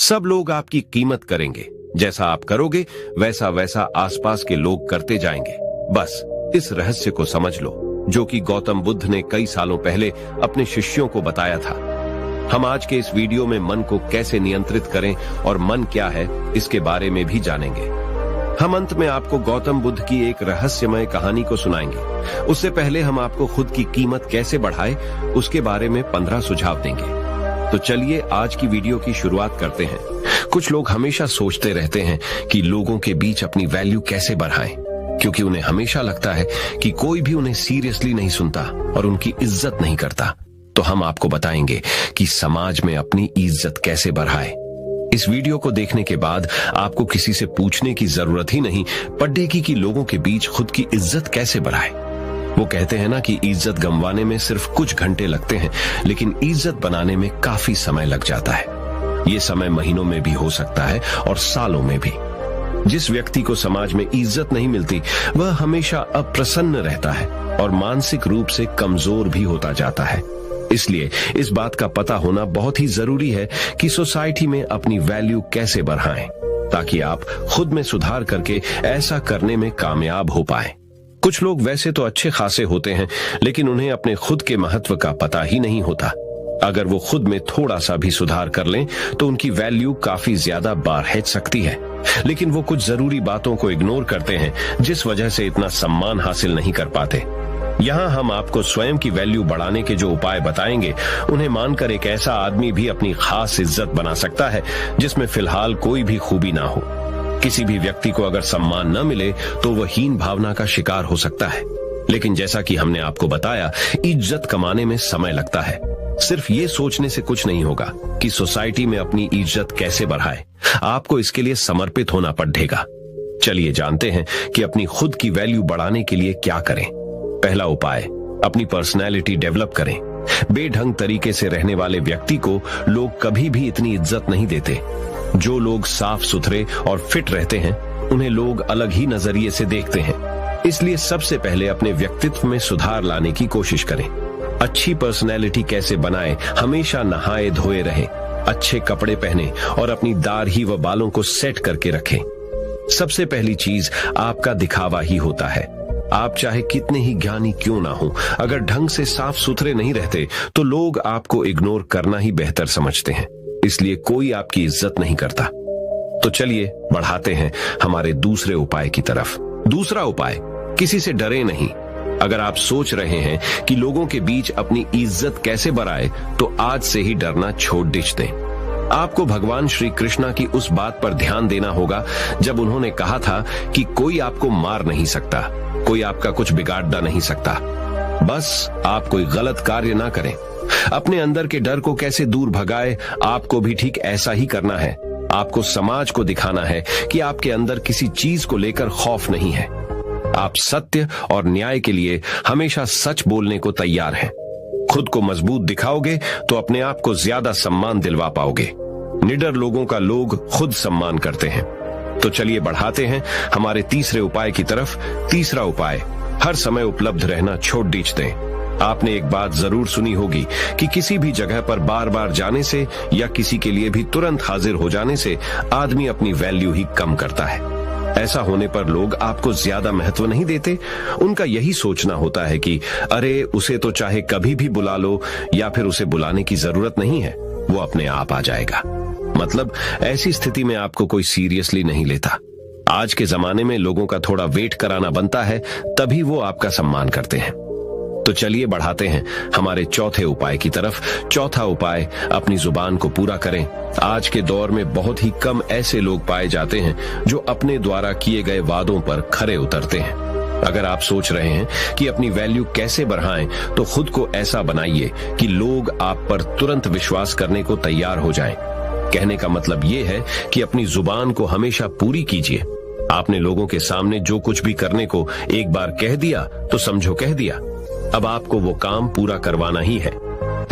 सब लोग आपकी कीमत करेंगे। जैसा आप करोगे वैसा वैसा आसपास के लोग करते जाएंगे। बस इस रहस्य को समझ लो, जो कि गौतम बुद्ध ने कई सालों पहले अपने शिष्यों को बताया था। हम आज के इस वीडियो में मन को कैसे नियंत्रित करें और मन क्या है, इसके बारे में भी जानेंगे। हम अंत में आपको गौतम बुद्ध की एक रहस्यमय कहानी को सुनाएंगे। उससे पहले हम आपको खुद की कीमत कैसे बढ़ाए, उसके बारे में 15 सुझाव देंगे। तो चलिए आज की वीडियो की शुरुआत करते हैं। कुछ लोग हमेशा सोचते रहते हैं कि लोगों के बीच अपनी वैल्यू कैसे बढ़ाएं, क्योंकि उन्हें हमेशा लगता है कि कोई भी उन्हें सीरियसली नहीं सुनता और उनकी इज्जत नहीं करता। तो हम आपको बताएंगे कि समाज में अपनी इज्जत कैसे बढ़ाएं। इस वीडियो को देखने के बाद आपको किसी से पूछने की जरूरत ही नहीं पड़ेगी कि लोगों के बीच खुद की इज्जत कैसे बढ़ाएं। वो कहते हैं ना कि इज्जत गंवाने में सिर्फ कुछ घंटे लगते हैं, लेकिन इज्जत बनाने में काफी समय लग जाता है। ये समय महीनों में भी हो सकता है और सालों में भी। जिस व्यक्ति को समाज में इज्जत नहीं मिलती, वह हमेशा अप्रसन्न रहता है और मानसिक रूप से कमजोर भी होता जाता है। इसलिए इस बात का पता होना बहुत ही जरूरी है कि सोसाइटी में अपनी वैल्यू कैसे बढ़ाएं, ताकि आप खुद में सुधार करके ऐसा करने में कामयाब हो पाएं। कुछ लोग वैसे तो अच्छे खासे होते हैं, लेकिन उन्हें अपने खुद के महत्व का पता ही नहीं होता। अगर वो खुद में थोड़ा सा भी सुधार कर लें तो उनकी वैल्यू काफी ज्यादा बढ़ सकती है। लेकिन वो कुछ जरूरी बातों को इग्नोर करते हैं, जिस वजह से इतना सम्मान हासिल नहीं कर पाते। यहाँ हम आपको स्वयं की वैल्यू बढ़ाने के जो उपाय बताएंगे, उन्हें मानकर एक ऐसा आदमी भी अपनी खास इज्जत बना सकता है जिसमें फिलहाल कोई भी खूबी ना हो। किसी भी व्यक्ति को अगर सम्मान न मिले तो वह हीन भावना का शिकार हो सकता है। लेकिन जैसा कि हमने आपको बताया, इज्जत कमाने में समय लगता है। सिर्फ ये सोचने से कुछ नहीं होगा कि सोसाइटी में अपनी इज्जत कैसे बढ़ाए। आपको इसके लिए समर्पित होना पड़ेगा। चलिए जानते हैं कि अपनी खुद की वैल्यू बढ़ाने के लिए क्या करें। पहला उपाय, अपनी पर्सनैलिटी डेवलप करें। बेढंग तरीके से रहने वाले व्यक्ति को लोग कभी भी इतनी इज्जत नहीं देते। जो लोग साफ सुथरे और फिट रहते हैं, उन्हें लोग अलग ही नजरिए से देखते हैं। इसलिए सबसे पहले अपने व्यक्तित्व में सुधार लाने की कोशिश करें। अच्छी पर्सनैलिटी कैसे बनाएं? हमेशा नहाए धोए रहें, अच्छे कपड़े पहने और अपनी दाढ़ी व बालों को सेट करके रखें। सबसे पहली चीज आपका दिखावा ही होता है। आप चाहे कितने ही ज्ञानी क्यों ना हो, अगर ढंग से साफ सुथरे नहीं रहते तो लोग आपको इग्नोर करना ही बेहतर समझते हैं। इसलिए कोई आपकी इज्जत नहीं करता। तो चलिए बढ़ाते हैं हमारे दूसरे उपाय की तरफ। दूसरा उपाय, किसी से डरे नहीं। अगर आप सोच रहे हैं कि लोगों के बीच अपनी इज्जत कैसे बढ़ाए, तो आज से ही डरना छोड़ दें। आपको भगवान श्री कृष्णा की उस बात पर ध्यान देना होगा जब उन्होंने कहा था कि कोई आपको मार नहीं सकता, कोई आपका कुछ बिगाड़ नहीं सकता। बस आप कोई गलत कार्य ना करें। अपने अंदर के डर को कैसे दूर भगाए, आपको भी ठीक ऐसा ही करना है। आपको समाज को दिखाना है कि आपके अंदर किसी चीज को लेकर खौफ नहीं है। आप सत्य और न्याय के लिए हमेशा सच बोलने को तैयार हैं। खुद को मजबूत दिखाओगे तो अपने आप को ज्यादा सम्मान दिलवा पाओगे। निडर लोगों का लोग खुद सम्मान करते हैं। तो चलिए बढ़ाते हैं हमारे तीसरे उपाय की तरफ। तीसरा उपाय, हर समय उपलब्ध रहना छोड़ दें। आपने एक बात जरूर सुनी होगी कि किसी भी जगह पर बार बार जाने से या किसी के लिए भी तुरंत हाजिर हो जाने से आदमी अपनी वैल्यू ही कम करता है। ऐसा होने पर लोग आपको ज्यादा महत्व नहीं देते। उनका यही सोचना होता है कि अरे उसे तो चाहे कभी भी बुला लो, या फिर उसे बुलाने की जरूरत नहीं है, वो अपने आप आ जाएगा। मतलब ऐसी स्थिति में आपको कोई सीरियसली नहीं लेता। आज के जमाने में लोगों का थोड़ा वेट कराना बनता है, तभी वो आपका सम्मान करते हैं। तो चलिए बढ़ाते हैं हमारे चौथे उपाय की तरफ। चौथा उपाय, अपनी जुबान को पूरा करें। आज के दौर में बहुत ही कम ऐसे लोग पाए जाते हैं जो अपने द्वारा किए गए वादों पर खरे उतरते हैं। अगर आप सोच रहे हैं कि अपनी वैल्यू कैसे बढ़ाएं, तो खुद को ऐसा बनाइए कि लोग आप पर तुरंत विश्वास करने को तैयार हो जाएं। कहने का मतलब ये है कि अपनी जुबान को हमेशा पूरी कीजिए। आपने लोगों के सामने जो कुछ भी करने को एक बार कह दिया तो समझो कह दिया। अब आपको वो काम पूरा करवाना ही है।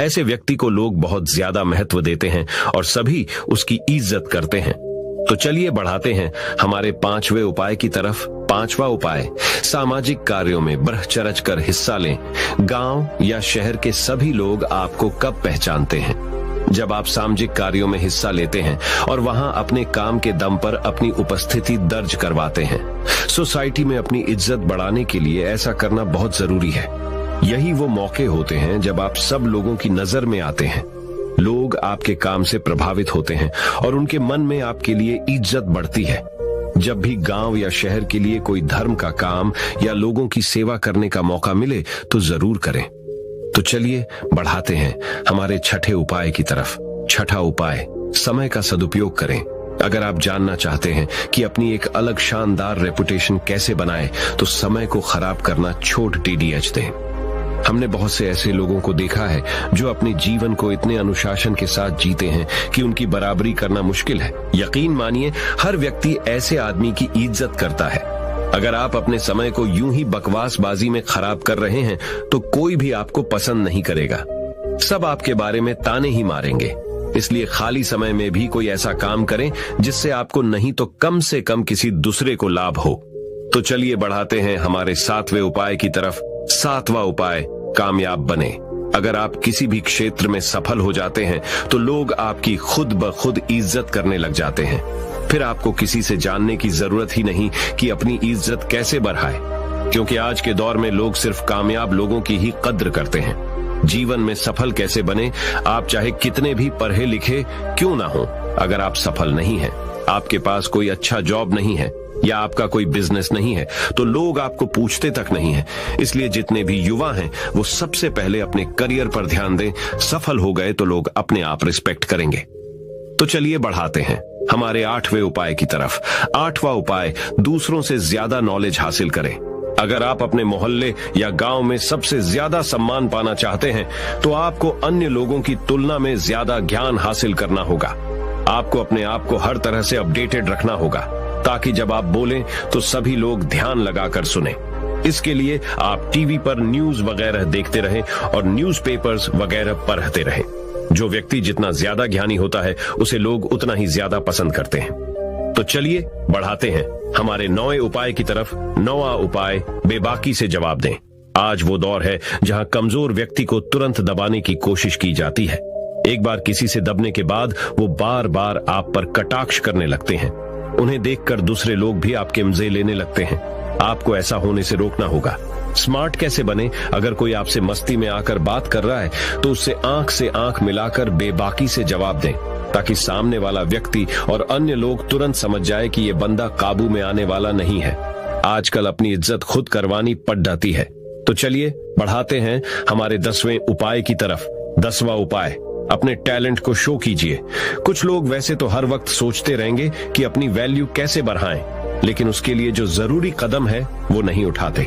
ऐसे व्यक्ति को लोग बहुत ज्यादा महत्व देते हैं और सभी उसकी इज्जत करते हैं। तो चलिए बढ़ाते हैं हमारे पांचवें उपाय की तरफ। पांचवा उपाय, सामाजिक कार्यों में बढ़ चढ़ कर हिस्सा लें। गांव या शहर के सभी लोग आपको कब पहचानते हैं? जब आप सामाजिक कार्यों में हिस्सा लेते हैं और वहां अपने काम के दम पर अपनी उपस्थिति दर्ज करवाते हैं। सोसाइटी में अपनी इज्जत बढ़ाने के लिए ऐसा करना बहुत जरूरी है। यही वो मौके होते हैं जब आप सब लोगों की नजर में आते हैं। लोग आपके काम से प्रभावित होते हैं और उनके मन में आपके लिए इज्जत बढ़ती है। जब भी गांव या शहर के लिए कोई धर्म का काम या लोगों की सेवा करने का मौका मिले तो जरूर करें। तो चलिए बढ़ाते हैं हमारे छठे उपाय की तरफ। छठा उपाय, समय का सदुपयोग करें। अगर आप जानना चाहते हैं कि अपनी एक अलग शानदार रेपुटेशन कैसे बनाएं, तो समय को खराब करना छोड़ TDH दें। हमने बहुत से ऐसे लोगों को देखा है जो अपने जीवन को इतने अनुशासन के साथ जीते हैं कि उनकी बराबरी करना मुश्किल है। यकीन मानिए, हर व्यक्ति ऐसे आदमी की इज्जत करता है। अगर आप अपने समय को यूं ही बकवासबाजी में खराब कर रहे हैं तो कोई भी आपको पसंद नहीं करेगा। सब आपके बारे में ताने ही मारेंगे। इसलिए खाली समय में भी कोई ऐसा काम करें जिससे आपको नहीं तो कम से कम किसी दूसरे को लाभ हो। तो चलिए बढ़ाते हैं हमारे 7वें उपाय की तरफ। 7वां उपाय, कामयाब बने। अगर आप किसी भी क्षेत्र में सफल हो जाते हैं तो लोग आपकी खुद ब खुद इज्जत करने लग जाते हैं। फिर आपको किसी से जानने की जरूरत ही नहीं कि अपनी इज्जत कैसे बढ़ाए, क्योंकि आज के दौर में लोग सिर्फ कामयाब लोगों की ही कद्र करते हैं। जीवन में सफल कैसे बने, आप चाहे कितने भी पढ़े लिखे क्यों ना हो, अगर आप सफल नहीं हैं, आपके पास कोई अच्छा जॉब नहीं है या आपका कोई बिजनेस नहीं है, तो लोग आपको पूछते तक नहीं है। इसलिए जितने भी युवा हैं वो सबसे पहले अपने करियर पर ध्यान दें। सफल हो गए तो लोग अपने आप रिस्पेक्ट करेंगे। तो चलिए बढ़ाते हैं हमारे 8वें उपाय की तरफ। 8वां उपाय, दूसरों से ज्यादा नॉलेज हासिल करें। अगर आप अपने मोहल्ले या गांव में सबसे ज्यादा सम्मान पाना चाहते हैं तो आपको अन्य लोगों की तुलना में ज्यादा ज्ञान हासिल करना होगा। आपको अपने आप को हर तरह से अपडेटेड रखना होगा ताकि जब आप बोलें तो सभी लोग ध्यान लगाकर सुने। इसके लिए आप टीवी पर न्यूज वगैरह देखते रहें और न्यूज़पेपर्स वगैरह पढ़ते रहें। जो व्यक्ति जितना ज्यादा ज्ञानी होता है उसे लोग उतना ही ज्यादा पसंद करते हैं। तो चलिए बढ़ाते हैं हमारे 9वें उपाय की तरफ। 9वां उपाय, बेबाकी से जवाब दें। आज वो दौर है जहां कमजोर व्यक्ति को तुरंत दबाने की कोशिश की जाती है। एक बार किसी से दबने के बाद वो बार बार आप पर कटाक्ष करने लगते हैं। उन्हें देखकर दूसरे लोग भी आपके मजे लेने लगते हैं। आपको ऐसा होने से रोकना होगा। स्मार्ट कैसे बने, अगर कोई आपसे मस्ती में आकर बात कर रहा है तो उससे आंख मिलाकर बेबाकी से जवाब दें, ताकि सामने वाला व्यक्ति और अन्य लोग तुरंत समझ जाए कि ये बंदा काबू में आने वाला नहीं है। आजकल अपनी इज्जत खुद करवानी पड़ जाती है। तो चलिए बढ़ाते हैं हमारे 10वें उपाय की तरफ। 10वां उपाय, अपने टैलेंट को शो कीजिए। कुछ लोग वैसे तो हर वक्त सोचते रहेंगे कि अपनी वैल्यू कैसे बढ़ाएं, लेकिन उसके लिए जो जरूरी कदम है वो नहीं उठाते।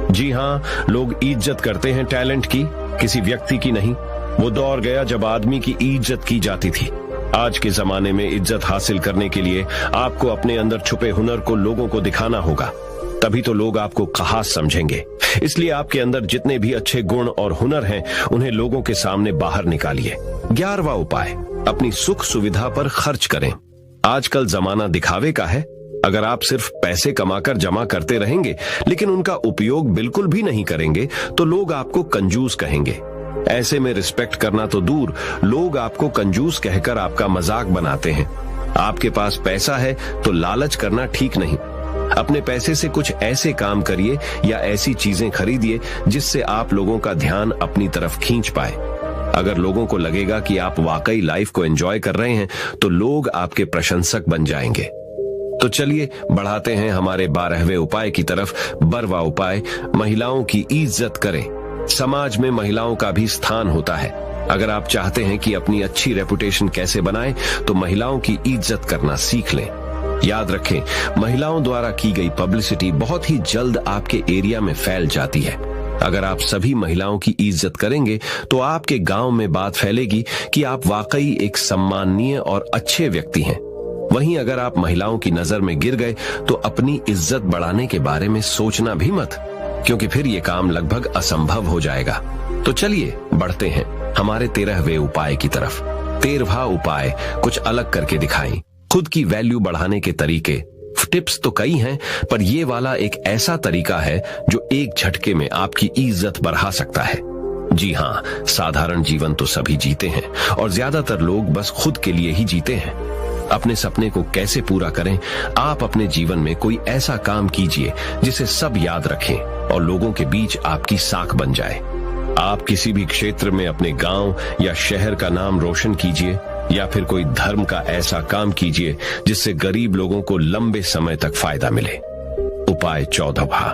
जी हाँ, लोग इज्जत करते हैं टैलेंट की, किसी व्यक्ति की नहीं। वो दौर गया जब आदमी की इज्जत की जाती थी। आज के जमाने में इज्जत हासिल करने के लिए आपको अपने अंदर छुपे हुनर को लोगों को दिखाना होगा, तभी तो लोग आपको खास समझेंगे। इसलिए आपके अंदर जितने भी अच्छे गुण और हुनर हैं उन्हें लोगों के सामने बाहर निकालिए। 11वां उपाय, अपनी सुख सुविधा पर खर्च करें। आजकल जमाना दिखावे का है। अगर आप सिर्फ पैसे कमाकर जमा करते रहेंगे लेकिन उनका उपयोग बिल्कुल भी नहीं करेंगे तो लोग आपको कंजूस कहेंगे। ऐसे में रिस्पेक्ट करना तो दूर, लोग आपको कंजूस कहकर आपका मजाक बनाते हैं। आपके पास पैसा है तो लालच करना ठीक नहीं। अपने पैसे से कुछ ऐसे काम करिए या ऐसी चीजें खरीदिए जिससे आप लोगों का ध्यान अपनी तरफ खींच पाए। अगर लोगों को लगेगा कि आप वाकई लाइफ को एंजॉय कर रहे हैं तो लोग आपके प्रशंसक बन जाएंगे। तो चलिए बढ़ाते हैं हमारे 12वें उपाय की तरफ। 12वां उपाय, महिलाओं की इज्जत करें। समाज में महिलाओं का भी स्थान होता है। अगर आप चाहते हैं कि अपनी अच्छी रेपुटेशन कैसे बनाएं, तो महिलाओं की इज्जत करना सीख लें। याद रखें, महिलाओं द्वारा की गई पब्लिसिटी बहुत ही जल्द आपके एरिया में फैल जाती है। अगर आप सभी महिलाओं की इज्जत करेंगे तो आपके गांव में बात फैलेगी कि आप वाकई एक सम्माननीय और अच्छे व्यक्ति हैं। वहीं अगर आप महिलाओं की नजर में गिर गए तो अपनी इज्जत बढ़ाने के बारे में सोचना भी मत, क्योंकि फिर ये काम लगभग असंभव हो जाएगा। तो चलिए बढ़ते हैं हमारे 13वें उपाय की तरफ। 13वां उपाय, कुछ अलग करके दिखाएं। खुद की वैल्यू बढ़ाने के तरीके। टिप्स तो कई हैं, पर ये वाला एक ऐसा तरीका है जो एक झटके में आपकी इज्जत बढ़ा सकता है। जी हाँ, साधारण जीवन तो सभी जीते हैं और ज्यादातर लोग बस खुद के लिए ही जीते हैं। अपने सपने को कैसे पूरा करें? आप अपने जीवन में कोई ऐसा काम कीजिए जिसे सब याद रखें और लोगों के बीच आपकी साख बन जाए। आप किसी भी क्षेत्र में अपने गांव या शहर का नाम रोशन कीजिए, या फिर कोई धर्म का ऐसा काम कीजिए जिससे गरीब लोगों को लंबे समय तक फायदा मिले। उपाय 14वां,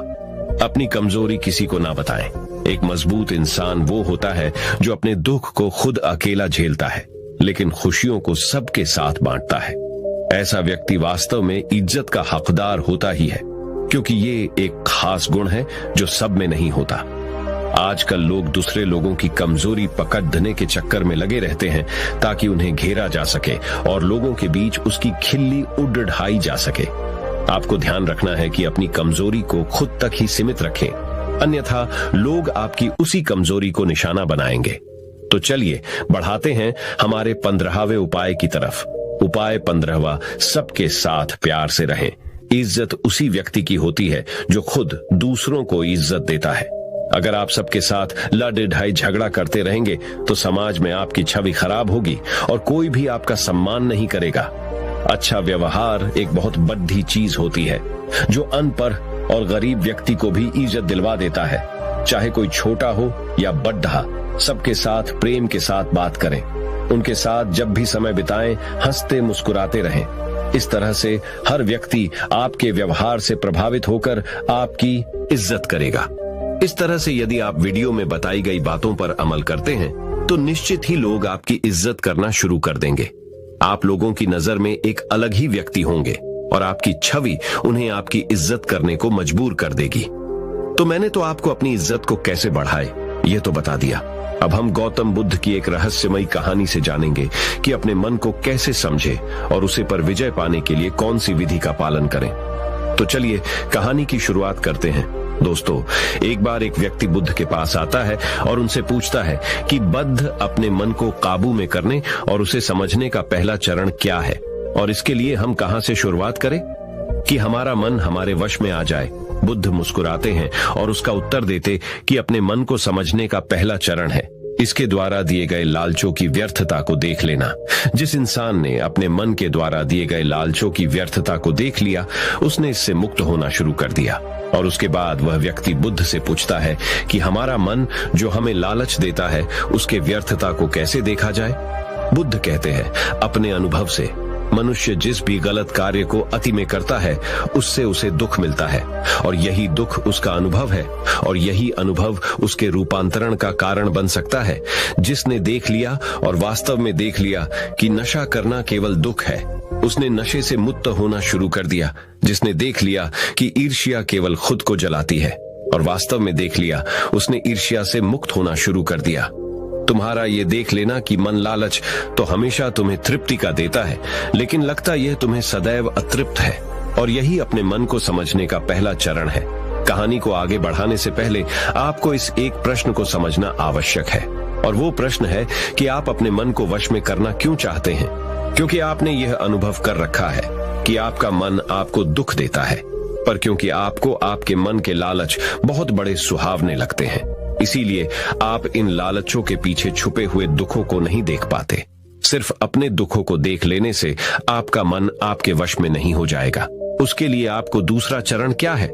अपनी कमजोरी किसी को ना बताएं। एक मजबूत इंसान वो होता है जो अपने दुख को खुद अकेला झेलता है, लेकिन खुशियों को सबके साथ बांटता है। ऐसा व्यक्ति वास्तव में इज्जत का हकदार होता ही है, क्योंकि ये एक खास गुण है जो सब में नहीं होता। आजकल लोग दूसरे लोगों की कमजोरी पकड़ने के चक्कर में लगे रहते हैं ताकि उन्हें घेरा जा सके और लोगों के बीच उसकी खिल्ली उड़ाई जा सके। आपको ध्यान रखना है कि अपनी कमजोरी को खुद तक ही सीमित रखें, अन्यथा लोग आपकी उसी कमजोरी को निशाना बनाएंगे। तो चलिए बढ़ाते हैं हमारे 15वें उपाय की तरफ। उपाय 15वां, सबके साथ प्यार से रहें। इज्जत उसी व्यक्ति की होती है जो खुद दूसरों को इज्जत देता है। अगर आप सबके साथ लड़ ढाई झगड़ा करते रहेंगे तो समाज में आपकी छवि खराब होगी और कोई भी आपका सम्मान नहीं करेगा। अच्छा व्यवहार एक बहुत बड़ी चीज होती है जो अनपढ़ और गरीब व्यक्ति को भी इज्जत दिलवा देता है। चाहे कोई छोटा हो या बड़ा, सबके साथ प्रेम के साथ बात करें। उनके साथ जब भी समय बिताएं, हंसते मुस्कुराते रहें। इस तरह से हर व्यक्ति आपके व्यवहार से प्रभावित होकर आपकी इज्जत करेगा। इस तरह से यदि आप वीडियो में बताई गई बातों पर अमल करते हैं तो निश्चित ही लोग आपकी इज्जत करना शुरू कर देंगे। आप लोगों की नजर में एक अलग ही व्यक्ति होंगे और आपकी छवि उन्हें आपकी इज्जत करने को मजबूर कर देगी। तो मैंने तो आपको अपनी इज्जत को कैसे बढ़ाए ये तो बता दिया। अब हम गौतम बुद्ध की एक रहस्यमयी कहानी से जानेंगे कि अपने मन को कैसे समझे और उसे पर विजय पाने के लिए कौन सी विधि का पालन करें। तो चलिए कहानी की शुरुआत करते हैं। दोस्तों, एक बार एक व्यक्ति बुद्ध के पास आता है और उनसे पूछता है कि बुद्ध, अपने मन को काबू में करने और उसे समझने का पहला चरण क्या है और इसके लिए हम कहां से शुरुआत करें कि हमारा मन हमारे वश में आ जाए। बुद्ध मुस्कुराते हैं और उसका उत्तर देते कि अपने मन को समझने का पहला चरण है इसके द्वारा दिए गए लालचों की व्यर्थता को देख लेना। जिस इंसान ने अपने मन के द्वारा दिए गए लालचों की व्यर्थता को देख लिया, उसने इससे मुक्त होना शुरू कर दिया। और उसके बाद वह व्यक्ति बुद्ध से पूछता है कि हमारा मन जो हमें लालच देता है, उसके व्यर्थता को कैसे देखा जाए। बुद्ध कहते हैं, अपने अनुभव से। मनुष्य जिस भी गलत कार्य को अति में करता है, उससे उसे दुख मिलता है और यही दुख उसका अनुभव है और यही अनुभव उसके रूपांतरण का कारण बन सकता है। जिसने देख लिया और वास्तव में देख लिया कि नशा करना केवल दुख है, उसने नशे से मुक्त होना शुरू कर दिया। जिसने देख लिया कि ईर्ष्या केवल खुद को जलाती है और वास्तव में देख लिया, उसने ईर्ष्या से मुक्त होना शुरू कर दिया। तुम्हारा ये देख लेना कि मन लालच तो हमेशा तुम्हें तृप्ति का देता है, लेकिन लगता यह तुम्हें सदैव अतृप्त है, और यही अपने मन को समझने का पहला चरण है। कहानी को आगे बढ़ाने से पहले आपको इस एक प्रश्न को समझना आवश्यक है, और वो प्रश्न है कि आप अपने मन को वश में करना क्यों चाहते हैं। क्योंकि आपने यह अनुभव कर रखा है कि आपका मन आपको दुख देता है, पर क्योंकि आपको आपके मन के लालच बहुत बड़े सुहावने लगते हैं, इसीलिए आप इन लालचों के पीछे छुपे हुए दुखों को नहीं देख पाते। सिर्फ अपने दुखों को देख लेने से आपका मन आपके वश में नहीं हो जाएगा। उसके लिए आपको दूसरा चरण क्या है,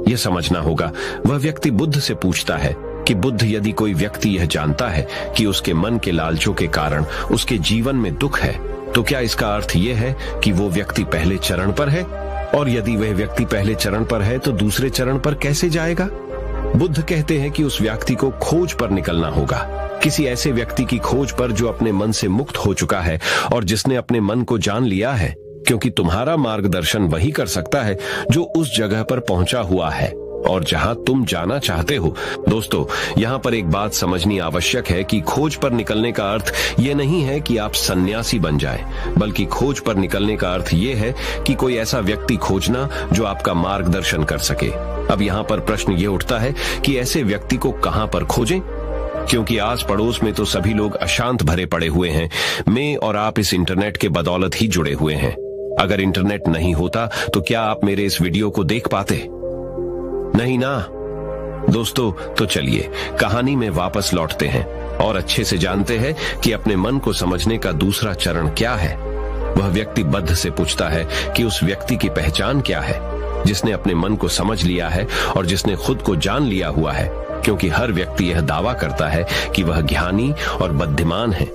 यह समझना होगा। वह व्यक्ति बुद्ध से पूछता है कि बुद्ध, यदि कोई व्यक्ति यह जानता है कि उसके मन के लालचों के कारण उसके जीवन में दुख है, तो क्या इसका अर्थ यह है कि वो व्यक्ति पहले चरण पर है? और यदि वह व्यक्ति पहले चरण पर है तो दूसरे चरण पर कैसे जाएगा? बुद्ध कहते हैं कि उस व्यक्ति को खोज पर निकलना होगा, किसी ऐसे व्यक्ति की खोज पर जो अपने मन से मुक्त हो चुका है और जिसने अपने मन को जान लिया है, क्योंकि तुम्हारा मार्गदर्शन वही कर सकता है जो उस जगह पर पहुंचा हुआ है और जहां तुम जाना चाहते हो। दोस्तों, यहाँ पर एक बात समझनी आवश्यक है कि खोज पर निकलने का अर्थ ये नहीं है कि आप सन्यासी बन जाएं, बल्कि खोज पर निकलने का अर्थ ये है कि कोई ऐसा व्यक्ति खोजना जो आपका मार्गदर्शन कर सके। अब यहाँ पर प्रश्न ये उठता है कि ऐसे व्यक्ति को कहाँ पर खोजें, क्योंकि आस पड़ोस में तो सभी लोग अशांत भरे पड़े हुए हैं। मैं और आप इस इंटरनेट के बदौलत ही जुड़े हुए हैं। अगर इंटरनेट नहीं होता तो क्या आप मेरे इस वीडियो को देख पाते? नहीं ना। दोस्तों, तो चलिए कहानी में वापस लौटते हैं और अच्छे से जानते हैं कि अपने मन को समझने का दूसरा चरण क्या है। वह व्यक्ति बुद्ध से पूछता है कि उस व्यक्ति की पहचान क्या है, जिसने अपने मन को समझ लिया है और जिसने खुद को जान लिया हुआ है, क्योंकि हर व्यक्ति यह दावा करता है कि वह ज्ञानी और बुद्धिमान है।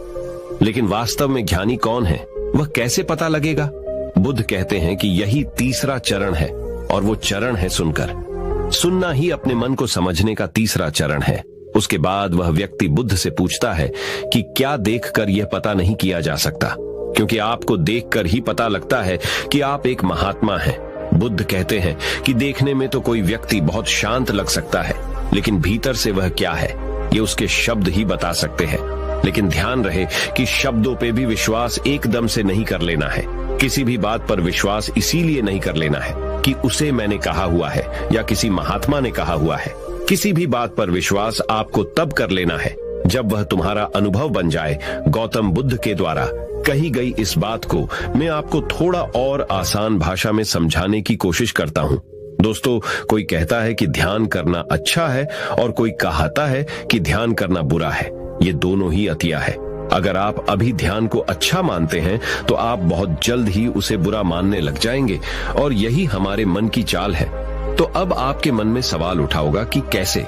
लेकिन वास्तव में ज्ञानी कौन है, वह कैसे पता लगेगा? बुद्ध कहते हैं कि यही तीसरा चरण है, और वो चरण है सुनकर। सुनना ही अपने मन को समझने का तीसरा चरण है। उसके बाद वह व्यक्ति बुद्ध से पूछता है कि क्या देखकर यह पता नहीं किया जा सकता, क्योंकि आपको देखकर ही पता लगता है कि आप एक महात्मा हैं। बुद्ध कहते हैं कि देखने में तो कोई व्यक्ति बहुत शांत लग सकता है, लेकिन भीतर से वह क्या है, ये उसके शब्द ही बता सकते हैं। लेकिन ध्यान रहे कि शब्दों पे भी विश्वास एकदम से नहीं कर लेना है। किसी भी बात पर विश्वास इसीलिए नहीं कर लेना है कि उसे मैंने कहा हुआ है या किसी महात्मा ने कहा हुआ है। किसी भी बात पर विश्वास आपको तब कर लेना है जब वह तुम्हारा अनुभव बन जाए। गौतम बुद्ध के द्वारा कही गई इस बात को मैं आपको थोड़ा और आसान भाषा में समझाने की कोशिश करता हूँ। दोस्तों, कोई कहता है कि ध्यान करना अच्छा है और कोई कहता है कि ध्यान करना बुरा है। ये दोनों ही अतिया है। अगर आप अभी ध्यान को अच्छा मानते हैं तो आप बहुत जल्द ही उसे बुरा मानने लग जाएंगे, और यही हमारे मन की चाल है। तो अब आपके मन में सवाल उठा होगा कि कैसे?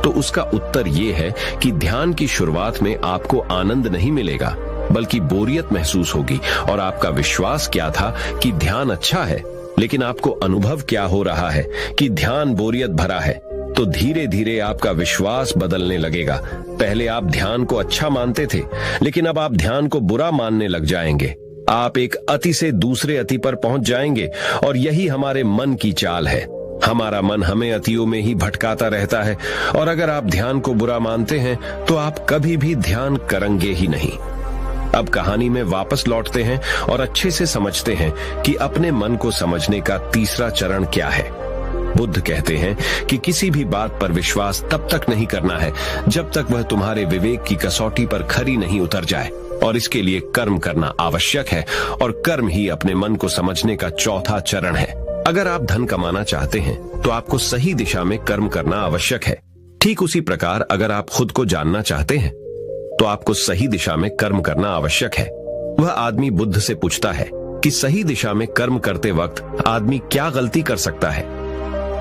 तो उसका उत्तर ये है कि ध्यान की शुरुआत में आपको आनंद नहीं मिलेगा, बल्कि बोरियत महसूस होगी। और आपका विश्वास क्या था कि ध्यान अच्छा है, लेकिन आपको अनुभव क्या हो रहा है कि ध्यान बोरियत भरा है। तो धीरे धीरे आपका विश्वास बदलने लगेगा। पहले आप ध्यान को अच्छा मानते थे, लेकिन अब आप ध्यान को बुरा मानने लग जाएंगे। आप एक अति से दूसरे अति पर पहुंच जाएंगे, और यही हमारे मन की चाल है। हमारा मन हमें अतियों में ही भटकाता रहता है, और अगर आप ध्यान को बुरा मानते हैं तो आप कभी भी ध्यान करेंगे ही नहीं। अब कहानी में वापस लौटते हैं और अच्छे से समझते हैं कि अपने मन को समझने का तीसरा चरण क्या है। बुद्ध कहते हैं कि किसी भी बात पर विश्वास तब तक नहीं करना है जब तक वह तुम्हारे विवेक की कसौटी पर खरी नहीं उतर जाए, और इसके लिए कर्म करना आवश्यक है, और कर्म ही अपने मन को समझने का चौथा चरण है। अगर आप धन कमाना चाहते हैं तो आपको सही दिशा में कर्म करना आवश्यक है। ठीक उसी प्रकार अगर आप खुद को जानना चाहते हैं तो आपको सही दिशा में कर्म करना आवश्यक है। वह आदमी बुद्ध से पूछता है कि सही दिशा में कर्म करते वक्त आदमी क्या गलती कर सकता है।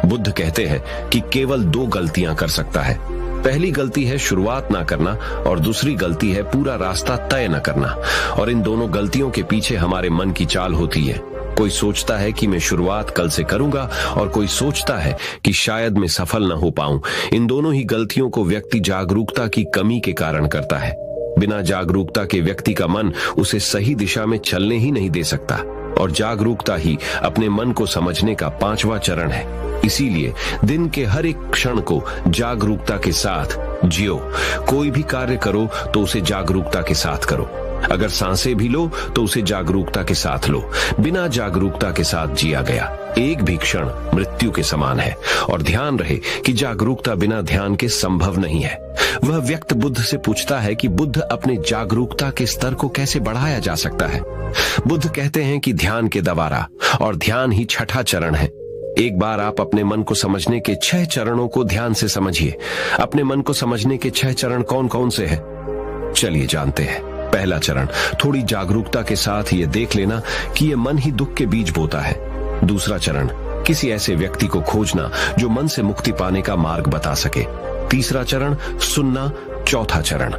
बुद्ध कहते हैं कि केवल 2 गलतियां कर सकता है। पहली गलती है शुरुआत ना करना, और दूसरी गलती है पूरा रास्ता तय न करना। और इन दोनों गलतियों के पीछे हमारे मन की चाल होती है। कोई सोचता है कि मैं शुरुआत कल से करूंगा, और कोई सोचता है कि शायद मैं सफल न हो पाऊं। इन दोनों ही गलतियों को व्यक्ति जागरूकता की कमी के कारण करता है। बिना जागरूकता के व्यक्ति का मन उसे सही दिशा में चलने ही नहीं दे सकता, और जागरूकता ही अपने मन को समझने का 5वां चरण है। इसीलिए दिन के हर एक क्षण को जागरूकता के साथ जियो। कोई भी कार्य करो तो उसे जागरूकता के साथ करो। अगर सांसें भी लो तो उसे जागरूकता के साथ लो। बिना जागरूकता के साथ जिया गया एक भी क्षण मृत्यु के समान है। और ध्यान रहे कि जागरूकता बिना ध्यान के संभव नहीं है। वह व्यक्ति बुद्ध से पूछता है कि बुद्ध अपने जागरूकता के स्तर को कैसे बढ़ाया जा सकता है। बुद्ध कहते हैं कि ध्यान के द्वारा, और ध्यान ही छठा चरण है। एक बार आप अपने मन को समझने के 6 चरणों को ध्यान से समझिए। अपने मन को समझने के 6 चरण कौन कौन से हैं? चलिए जानते हैं। पहला चरण, थोड़ी जागरूकता के साथ ये देख लेना कि ये मन ही दुख के बीज बोता है। दूसरा चरण, किसी ऐसे व्यक्ति को खोजना जो मन से मुक्ति पाने का मार्ग बता सके। तीसरा चरण, सुनना। चौथा चरण,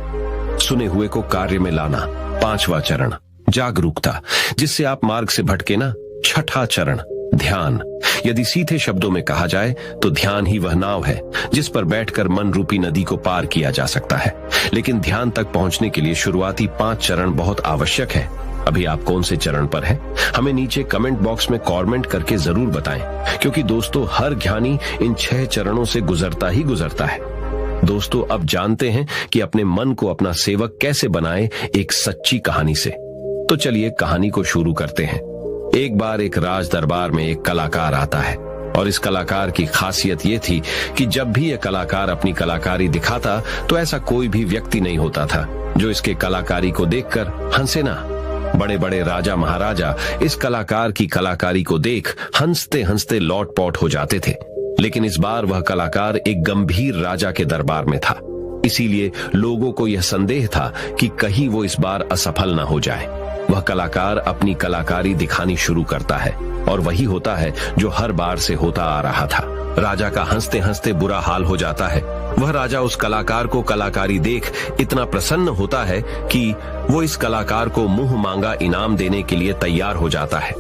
सुने हुए को कार्य में लाना। 5वां चरण, जागरूकता, जिससे आप मार्ग से भटके ना। छठा चरण, ध्यान। यदि सीधे शब्दों में कहा जाए तो ध्यान ही वह नाव है जिस पर बैठकर मन रूपी नदी को पार किया जा सकता है। लेकिन ध्यान तक पहुंचने के लिए शुरुआती 5 चरण बहुत आवश्यक है। अभी आप कौन से चरण पर हैं? हमें नीचे कमेंट बॉक्स में कमेंट करके जरूर बताएं, क्योंकि दोस्तों हर ज्ञानी इन 6 चरणों से गुजरता ही गुजरता है। दोस्तों, अब जानते हैं कि अपने मन को अपना सेवक कैसे बनाए, एक सच्ची कहानी से। तो चलिए कहानी को शुरू करते हैं। एक बार एक राज दरबार में एक कलाकार आता है, और इस कलाकार की खासियत ये थी कि जब भी यह कलाकार अपनी कलाकारी दिखाता तो ऐसा कोई भी व्यक्ति नहीं होता था जो इसके कलाकारी को देखकर हंसे ना। बड़े बड़े राजा महाराजा इस कलाकार की कलाकारी को देख हंसते हंसते लौट पौट हो जाते थे। लेकिन इस बार वह कलाकार एक गंभीर राजा के दरबार में था, इसीलिए लोगों को यह संदेह था कि कहीं वो इस बार असफल न हो जाए। वह कलाकार अपनी कलाकारी दिखानी शुरू करता है और वही होता है जो हर बार से होता आ रहा था। राजा का हंसते हंसते बुरा हाल हो जाता है। वह राजा उस कलाकार को कलाकारी देख इतना प्रसन्न होता है कि वो इस कलाकार को मुंह मांगा इनाम देने के लिए तैयार हो जाता है।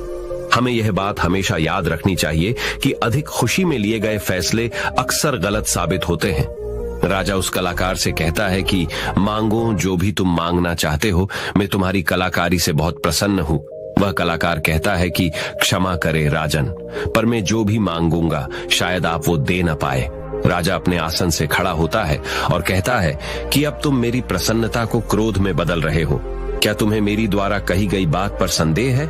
हमें यह बात हमेशा याद रखनी चाहिए कि अधिक खुशी में लिए गए फैसले अक्सर गलत साबित होते हैं। राजा उस कलाकार से कहता है कि मांगो जो भी तुम मांगना चाहते हो, मैं तुम्हारी कलाकारी से बहुत प्रसन्न हूँ। वह कलाकार कहता है कि क्षमा करे राजन, पर मैं जो भी मांगूंगा शायद आप वो दे न पाए। राजा अपने आसन से खड़ा होता है और कहता है कि अब तुम मेरी प्रसन्नता को क्रोध में बदल रहे हो। क्या तुम्हें मेरी द्वारा कही गई बात पर संदेह है?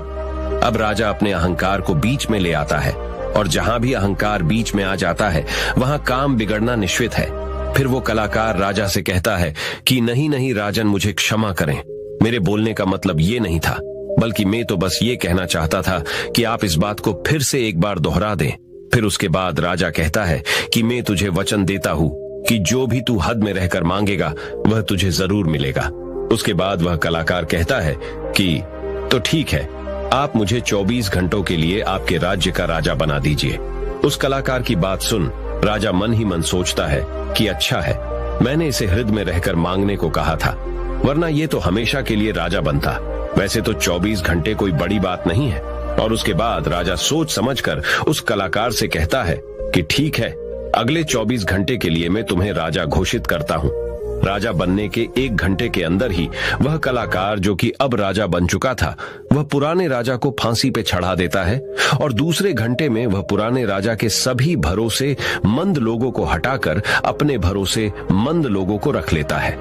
अब राजा अपने अहंकार को बीच में ले आता है और जहां भी अहंकार बीच में आ जाता है वहां काम बिगड़ना निश्चित है। फिर वो कलाकार राजा से कहता है कि नहीं नहीं राजन, मुझे क्षमा करें, मेरे बोलने का मतलब ये नहीं था, बल्कि मैं तो बस ये कहना चाहता था कि आप इस बात को फिर से एक बार दोहरा दें। फिर उसके बाद राजा कहता है कि मैं तुझे वचन देता हूँ कि जो भी तू हद में रहकर मांगेगा वह तुझे जरूर मिलेगा। उसके बाद वह कलाकार कहता है कि तो ठीक है, आप मुझे 24 घंटों के लिए आपके राज्य का राजा बना दीजिए। उस कलाकार की बात सुन राजा मन ही मन सोचता है कि अच्छा है, मैंने इसे हृदय में रहकर मांगने को कहा था, वरना ये तो हमेशा के लिए राजा बनता। वैसे तो 24 घंटे कोई बड़ी बात नहीं है। और उसके बाद राजा सोच समझकर उस कलाकार से कहता है कि ठीक है, अगले 24 घंटे के लिए मैं तुम्हें राजा घोषित करता हूँ। राजा बनने के 1 घंटे के अंदर ही वह कलाकार, जो कि अब राजा बन चुका था, वह पुराने राजा को फांसी पे चढ़ा देता है और दूसरे घंटे में वह पुराने राजा के सभी भरोसे मंद लोगों को हटाकर अपने भरोसे मंद लोगों को रख लेता है।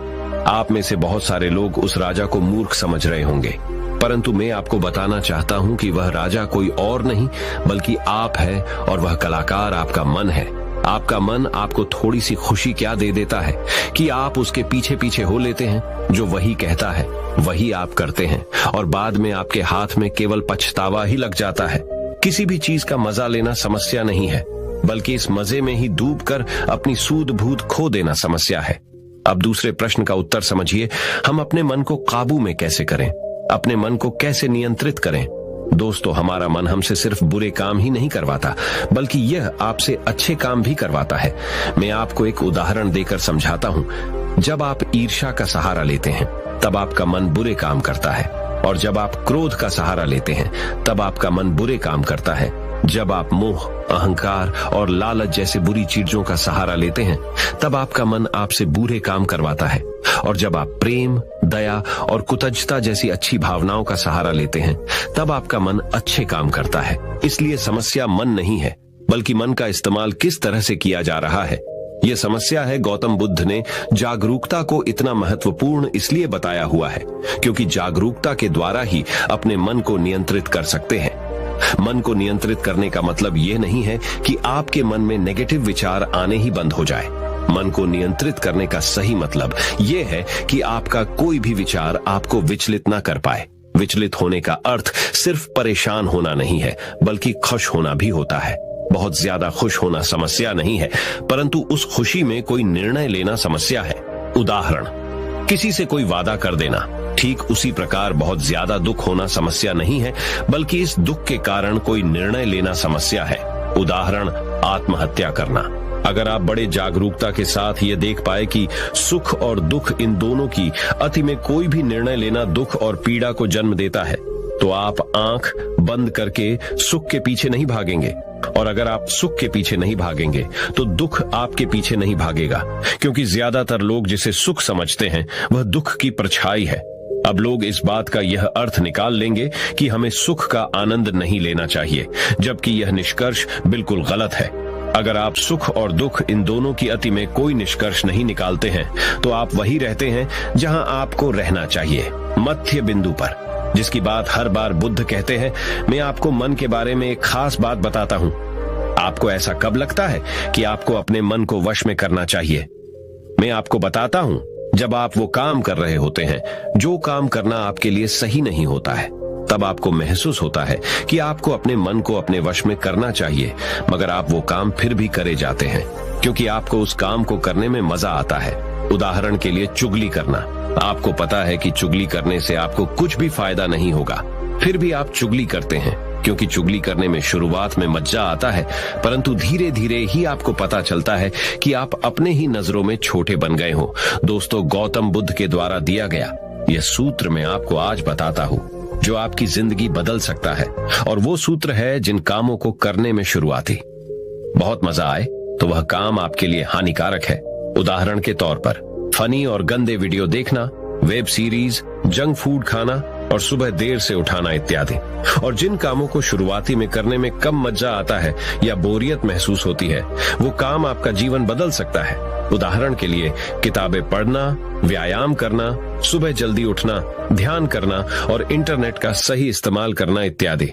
आप में से बहुत सारे लोग उस राजा को मूर्ख समझ रहे होंगे, परंतु मैं आपको बताना चाहता हूं कि वह राजा कोई और नहीं बल्कि आप है और वह कलाकार आपका मन है। आपका मन आपको थोड़ी सी खुशी क्या दे देता है कि आप उसके पीछे पीछे हो लेते हैं। जो वही कहता है वही आप करते हैं और बाद में आपके हाथ में केवल पछतावा ही लग जाता है। किसी भी चीज का मजा लेना समस्या नहीं है, बल्कि इस मजे में ही डूबकर अपनी सूध बूध खो देना समस्या है। अब दूसरे प्रश्न का उत्तर समझिए, हम अपने मन को काबू में कैसे करें, अपने मन को कैसे नियंत्रित करें। दोस्तों, हमारा मन हमसे सिर्फ बुरे काम ही नहीं करवाता, बल्कि यह आपसे अच्छे काम भी करवाता है। मैं आपको एक उदाहरण देकर समझाता हूँ। जब आप ईर्ष्या का सहारा लेते हैं तब आपका मन बुरे काम करता है, और जब आप क्रोध का सहारा लेते हैं तब आपका मन बुरे काम करता है। जब आप मोह, अहंकार और लालच जैसे बुरी चीजों का सहारा लेते हैं तब आपका मन आपसे बुरे काम करवाता है, और जब आप प्रेम, दया और कृतज्ञता जैसी अच्छी भावनाओं का सहारा लेते हैं तब आपका मन अच्छे काम करता है। इसलिए समस्या मन नहीं है, बल्कि मन का इस्तेमाल किस तरह से किया जा रहा है। यह समस्या है गौतम बुद्ध ने जागरूकता को इतना महत्वपूर्ण इसलिए बताया हुआ है क्योंकि जागरूकता के द्वारा ही अपने मन को नियंत्रित कर सकते हैं। मन को नियंत्रित करने का मतलब यह नहीं है कि आपके मन में नेगेटिव विचार आने ही बंद हो जाए। मन को नियंत्रित करने का सही मतलब यह है कि आपका कोई भी विचार आपको विचलित ना कर पाए। विचलित होने का अर्थ सिर्फ परेशान होना नहीं है, बल्कि खुश होना भी होता है। बहुत ज्यादा खुश होना समस्या नहीं है, परंतु उस खुशी में कोई निर्णय लेना समस्या है। उदाहरण, किसी से कोई वादा कर देना। ठीक उसी प्रकार बहुत ज्यादा दुख होना समस्या नहीं है, बल्कि इस दुख के कारण कोई निर्णय लेना समस्या है। उदाहरण, आत्महत्या करना। अगर आप बड़े जागरूकता के साथ ये देख पाए कि सुख और दुख, इन दोनों की अति में कोई भी निर्णय लेना दुख और पीड़ा को जन्म देता है, तो आप आंख बंद करके सुख के पीछे नहीं भागेंगे, और अगर आप सुख के पीछे नहीं भागेंगे तो दुख आपके पीछे नहीं भागेगा, क्योंकि ज्यादातर लोग जिसे सुख समझते हैं वह दुख की परछाई है। अब लोग इस बात का यह अर्थ निकाल लेंगे कि हमें सुख का आनंद नहीं लेना चाहिए, जबकि यह निष्कर्ष बिल्कुल गलत है। अगर आप सुख और दुख, इन दोनों की अति में कोई निष्कर्ष नहीं निकालते हैं तो आप वही रहते हैं जहां आपको रहना चाहिए, मध्य बिंदु पर, जिसकी बात हर बार बुद्ध कहते हैं। मैं आपको मन के बारे में एक खास बात बताता हूं। आपको ऐसा कब लगता है कि आपको अपने मन को वश में करना चाहिए? मैं आपको बताता हूं, जब आप वो काम कर रहे होते हैं जो काम करना आपके लिए सही नहीं होता है। तब आपको महसूस होता है कि आपको अपने मन को अपने वश में करना चाहिए, मगर आप वो काम फिर भी करे जाते हैं क्योंकि आपको उस काम को करने में मजा आता है। उदाहरण के लिए चुगली करना। आपको पता है कि चुगली करने से आपको कुछ भी फायदा नहीं होगा, फिर भी आप चुगली करते हैं क्योंकि चुगली करने में शुरुआत में मजा आता है, परंतु धीरे धीरे ही आपको पता चलता है कि आप अपने ही नजरों में छोटे बन गए हो। दोस्तों, गौतम बुद्ध के द्वारा दिया गया यह सूत्र मैं आपको आज बताता हूँ जो आपकी जिंदगी बदल सकता है, और वो सूत्र है जिन कामों को करने में शुरुआती बहुत मजा आए तो वह काम आपके लिए हानिकारक है। उदाहरण के तौर पर फनी और गंदे वीडियो देखना, वेब सीरीज, जंक फूड खाना और सुबह देर से उठाना इत्यादि। और जिन कामों को शुरुआती में करने में कम मजा आता है या बोरियत महसूस होती है, वो काम आपका जीवन बदल सकता है। उदाहरण के लिए किताबें पढ़ना, व्यायाम करना, सुबह जल्दी उठना, ध्यान करना और इंटरनेट का सही इस्तेमाल करना इत्यादि।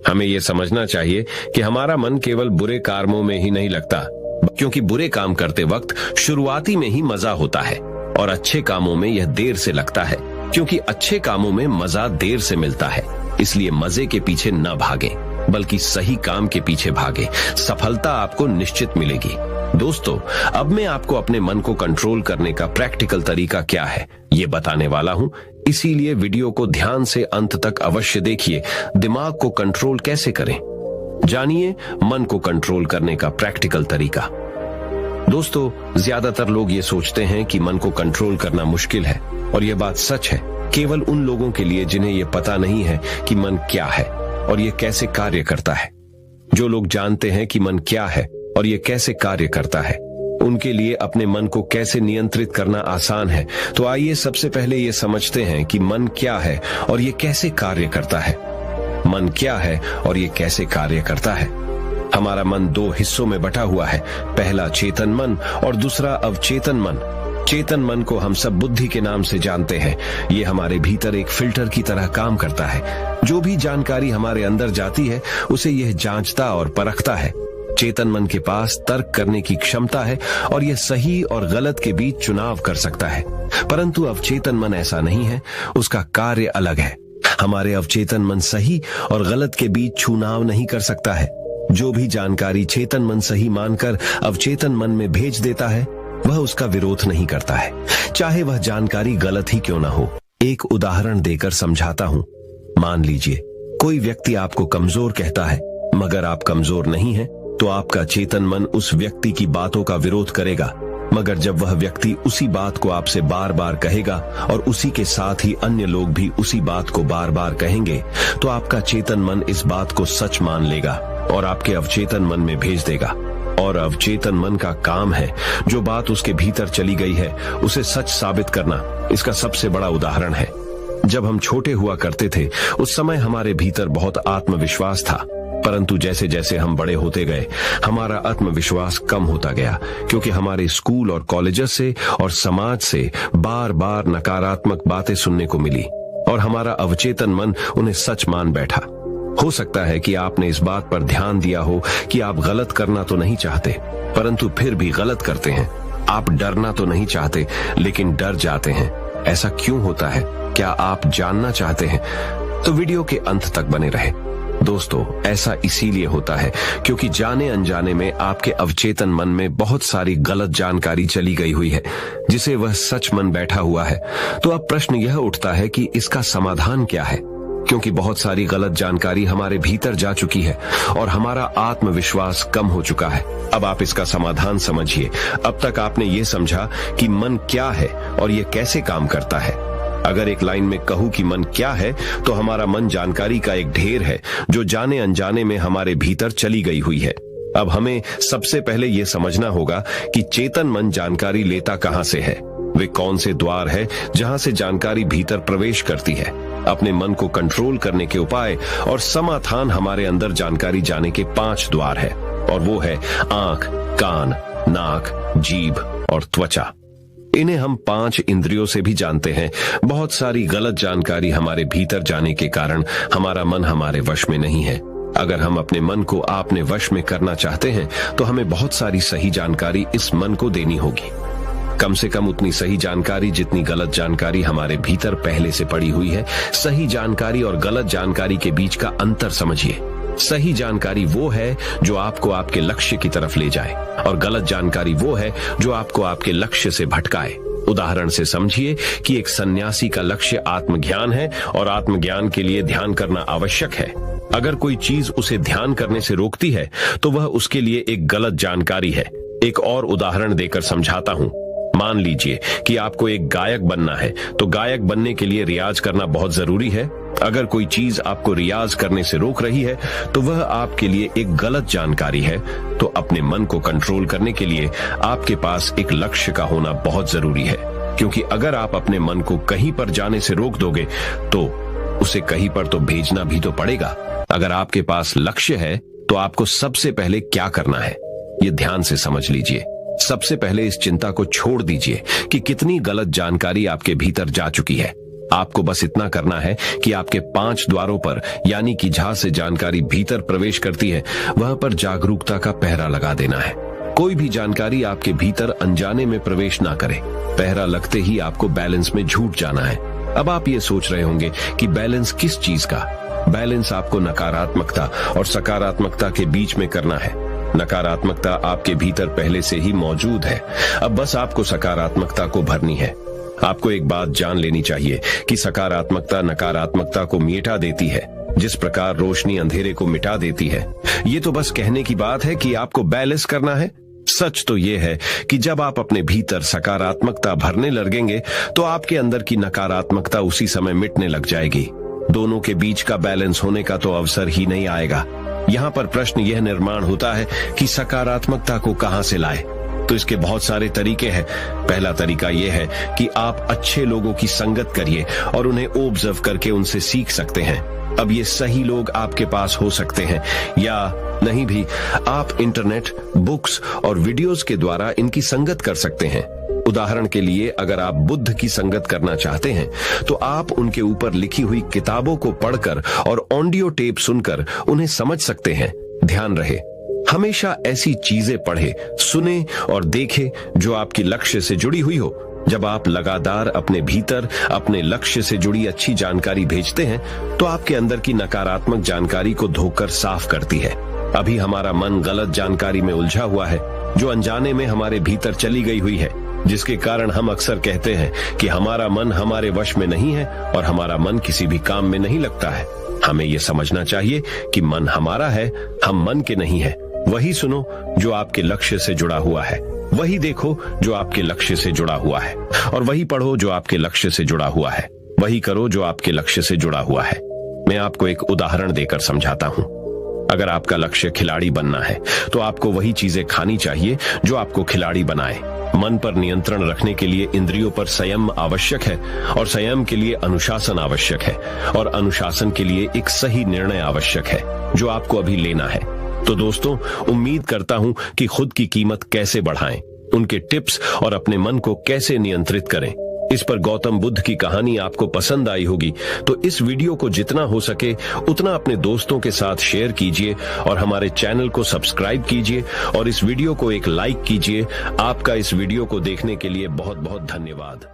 हमें ये समझना चाहिए कि हमारा मन केवल बुरे कामों में ही नहीं लगता, क्योंकि बुरे काम करते वक्त शुरुआती में ही मजा होता है, और अच्छे कामों में यह देर से लगता है क्योंकि अच्छे कामों में मजा देर से मिलता है। इसलिए मजे के पीछे न भागें, बल्कि सही काम के पीछे भागें। सफलता आपको निश्चित मिलेगी। दोस्तों, अब मैं आपको अपने मन को कंट्रोल करने का प्रैक्टिकल तरीका क्या है ये बताने वाला हूँ, इसीलिए वीडियो को ध्यान से अंत तक अवश्य देखिए। दिमाग को कंट्रोल कैसे करें, जानिए मन को कंट्रोल करने का प्रैक्टिकल तरीका। दोस्तों, ज्यादातर लोग ये सोचते हैं कि मन को कंट्रोल करना मुश्किल है, और ये बात सच है केवल उन लोगों के लिए जिन्हें ये पता नहीं है कि मन क्या है और ये कैसे कार्य करता है। जो लोग जानते हैं कि मन क्या है और ये कैसे कार्य करता है, उनके लिए अपने मन को कैसे नियंत्रित करना आसान है। तो आइए सबसे पहले ये समझते हैं कि मन क्या है और ये कैसे कार्य करता है। मन क्या है और ये कैसे कार्य करता है। हमारा मन दो हिस्सों में बटा हुआ है, पहला चेतन मन और दूसरा अवचेतन मन। चेतन मन को हम सब बुद्धि के नाम से जानते हैं। ये हमारे भीतर एक फिल्टर की तरह काम करता है। जो भी जानकारी हमारे अंदर जाती है उसे यह जांचता और परखता है। चेतन मन के पास तर्क करने की क्षमता है और यह सही और गलत के बीच चुनाव कर सकता है, परंतु अवचेतन मन ऐसा नहीं है, उसका कार्य अलग है। हमारे अवचेतन मन सही और गलत के बीच चुनाव नहीं कर सकता है। जो भी जानकारी चेतन मन सही मानकर अवचेतन मन में भेज देता है, वह उसका विरोध नहीं करता है, चाहे वह जानकारी गलत ही क्यों ना हो। एक उदाहरण देकर समझाता हूँ। मान लीजिए कोई व्यक्ति आपको कमजोर कहता है, मगर आप कमजोर नहीं हैं, तो आपका चेतन मन उस व्यक्ति की बातों का विरोध करेगा। मगर जब वह व्यक्ति उसी बात को आपसे बार बार कहेगा और उसी के साथ ही अन्य लोग भी उसी बात को बार बार कहेंगे, तो आपका चेतन मन इस बात को सच मान लेगा और आपके अवचेतन मन में भेज देगा। और अवचेतन मन का काम है जो बात उसके भीतर चली गई है उसे सच साबित करना। इसका सबसे बड़ा उदाहरण है, जब हम छोटे हुआ करते थे उस समय हमारे भीतर बहुत आत्मविश्वास था, परंतु जैसे जैसे हम बड़े होते गए हमारा आत्मविश्वास कम होता गया, क्योंकि हमारे स्कूल और कॉलेजेस से और समाज से बार बार नकारात्मक बातें सुनने को मिली और हमारा अवचेतन मन उन्हें सच मान बैठा। हो सकता है कि आपने इस बात पर ध्यान दिया हो कि आप गलत करना तो नहीं चाहते, परंतु फिर भी गलत करते हैं। आप डरना तो नहीं चाहते, लेकिन डर जाते हैं। ऐसा क्यों होता है? क्या आप जानना चाहते हैं? तो वीडियो के अंत तक बने रहे। दोस्तों, ऐसा इसीलिए होता है क्योंकि जाने अनजाने में आपके अवचेतन मन में बहुत सारी गलत जानकारी चली गई हुई है, जिसे वह सच मन बैठा हुआ है। तो अब प्रश्न यह उठता है कि इसका समाधान क्या है, क्योंकि बहुत सारी गलत जानकारी हमारे भीतर जा चुकी है और हमारा आत्मविश्वास कम हो चुका है। अब आप इसका समाधान समझिए। अब तक आपने ये समझा कि मन क्या है और ये कैसे काम करता है। अगर एक लाइन में कहूं कि मन क्या है, तो हमारा मन जानकारी का एक ढेर है जो जाने अनजाने में हमारे भीतर चली गई हुई है। अब हमें सबसे पहले ये समझना होगा कि चेतन मन जानकारी लेता कहां से है, वे कौन से द्वार है जहां से जानकारी भीतर प्रवेश करती है। अपने मन को कंट्रोल करने के उपाय और समाधान हमारे अंदर जानकारी जाने के 5 द्वार है, और वो है आंख, कान, नाक, जीभ और त्वचा। इन्हें हम 5 इंद्रियों से भी जानते हैं। बहुत सारी गलत जानकारी हमारे भीतर जाने के कारण हमारा मन हमारे वश में नहीं है। अगर हम अपने मन को अपने वश में करना चाहते हैं तो हमें बहुत सारी सही जानकारी इस मन को देनी होगी। कम से कम उतनी सही जानकारी जितनी गलत जानकारी हमारे भीतर पहले से पड़ी हुई है। सही जानकारी और गलत जानकारी के बीच का अंतर समझिए। सही जानकारी वो है जो आपको आपके लक्ष्य की तरफ ले जाए और गलत जानकारी वो है जो आपको आपके लक्ष्य से भटकाए। उदाहरण से समझिए कि एक सन्यासी का लक्ष्य आत्मज्ञान है और आत्मज्ञान के लिए ध्यान करना आवश्यक है। अगर कोई चीज उसे ध्यान करने से रोकती है तो वह उसके लिए एक गलत जानकारी है। एक और उदाहरण देकर समझाता हूं। मान लीजिए कि आपको एक गायक बनना है, तो गायक बनने के लिए रियाज करना बहुत जरूरी है। अगर कोई चीज आपको रियाज करने से रोक रही है तो वह आपके लिए एक गलत जानकारी है। तो अपने मन को कंट्रोल करने के लिए आपके पास एक लक्ष्य का होना बहुत जरूरी है, क्योंकि अगर आप अपने मन को कहीं पर जाने से रोक दोगे तो उसे कहीं पर तो भेजना भी तो पड़ेगा। अगर आपके पास लक्ष्य है तो आपको सबसे पहले क्या करना है, ये ध्यान से समझ लीजिए। सबसे पहले इस चिंता को छोड़ दीजिए कि कितनी गलत जानकारी आपके भीतर जा चुकी है। आपको बस इतना करना है कि आपके 5 द्वारों पर, यानी कि जहां से जानकारी भीतर प्रवेश करती है, वहां पर जागरूकता का पहरा लगा देना है। कोई भी जानकारी आपके भीतर अनजाने में प्रवेश ना करे। पहरा लगते ही आपको बैलेंस में झूठ जाना है। अब आप ये सोच रहे होंगे कि बैलेंस किस चीज का? बैलेंस आपको नकारात्मकता और सकारात्मकता के बीच में करना है। नकारात्मकता आपके भीतर पहले से ही मौजूद है, अब बस आपको सकारात्मकता को भरनी है। आपको एक बात जान लेनी चाहिए कि सकारात्मकता नकारात्मकता को मिटा देती है, जिस प्रकार रोशनी अंधेरे को मिटा देती है। ये तो बस कहने की बात है कि आपको बैलेंस करना है। सच तो ये है कि जब आप अपने भीतर सकारात्मकता भरने लगेंगे तो आपके अंदर की नकारात्मकता उसी समय मिटने लग जाएगी। दोनों के बीच का बैलेंस होने का तो अवसर ही नहीं आएगा। यहाँ पर प्रश्न यह निर्माण होता है कि सकारात्मकता को कहां से लाए। तो इसके बहुत सारे तरीके हैं। पहला तरीका यह है कि आप अच्छे लोगों की संगत करिए और उन्हें ऑब्जर्व करके उनसे सीख सकते हैं। अब ये सही लोग आपके पास हो सकते हैं या नहीं भी, आप इंटरनेट, बुक्स और वीडियोस के द्वारा इनकी संगत कर सकते हैं। उदाहरण के लिए अगर आप बुद्ध की संगत करना चाहते हैं तो आप उनके ऊपर लिखी हुई किताबों को पढ़कर और ऑडियो टेप सुनकर उन्हें समझ सकते हैं। ध्यान रहे, हमेशा ऐसी चीजें पढ़े, सुने और देखे जो आपकी लक्ष्य से जुड़ी हुई हो। जब आप लगातार अपने भीतर अपने लक्ष्य से जुड़ी अच्छी जानकारी भेजते हैं तो आपके अंदर की नकारात्मक जानकारी को धोकर साफ करती है। अभी हमारा मन गलत जानकारी में उलझा हुआ है जो अनजाने में हमारे भीतर चली गई हुई है, जिसके कारण हम अक्सर कहते हैं कि हमारा मन हमारे वश में नहीं है और हमारा मन किसी भी काम में नहीं लगता है। हमें यह समझना चाहिए कि मन हमारा है, हम मन के नहीं है। वही सुनो जो आपके लक्ष्य से जुड़ा हुआ है, वही देखो जो आपके लक्ष्य से जुड़ा हुआ है, और वही पढ़ो जो आपके लक्ष्य से जुड़ा हुआ है, वही करो जो आपके लक्ष्य से जुड़ा हुआ है। मैं आपको एक उदाहरण देकर समझाता हूँ। अगर आपका लक्ष्य खिलाड़ी बनना है तो आपको वही चीजें खानी चाहिए जो आपको खिलाड़ी बनाए। मन पर नियंत्रण रखने के लिए इंद्रियों पर संयम आवश्यक है और संयम के लिए अनुशासन आवश्यक है और अनुशासन के लिए एक सही निर्णय आवश्यक है जो आपको अभी लेना है। तो दोस्तों, उम्मीद करता हूं कि खुद की कीमत कैसे बढ़ाएं, उनके टिप्स और अपने मन को कैसे नियंत्रित करें, इस पर गौतम बुद्ध की कहानी आपको पसंद आई होगी। तो इस वीडियो को जितना हो सके उतना अपने दोस्तों के साथ शेयर कीजिए और हमारे चैनल को सब्सक्राइब कीजिए और इस वीडियो को एक लाइक कीजिए। आपका इस वीडियो को देखने के लिए बहुत बहुत धन्यवाद।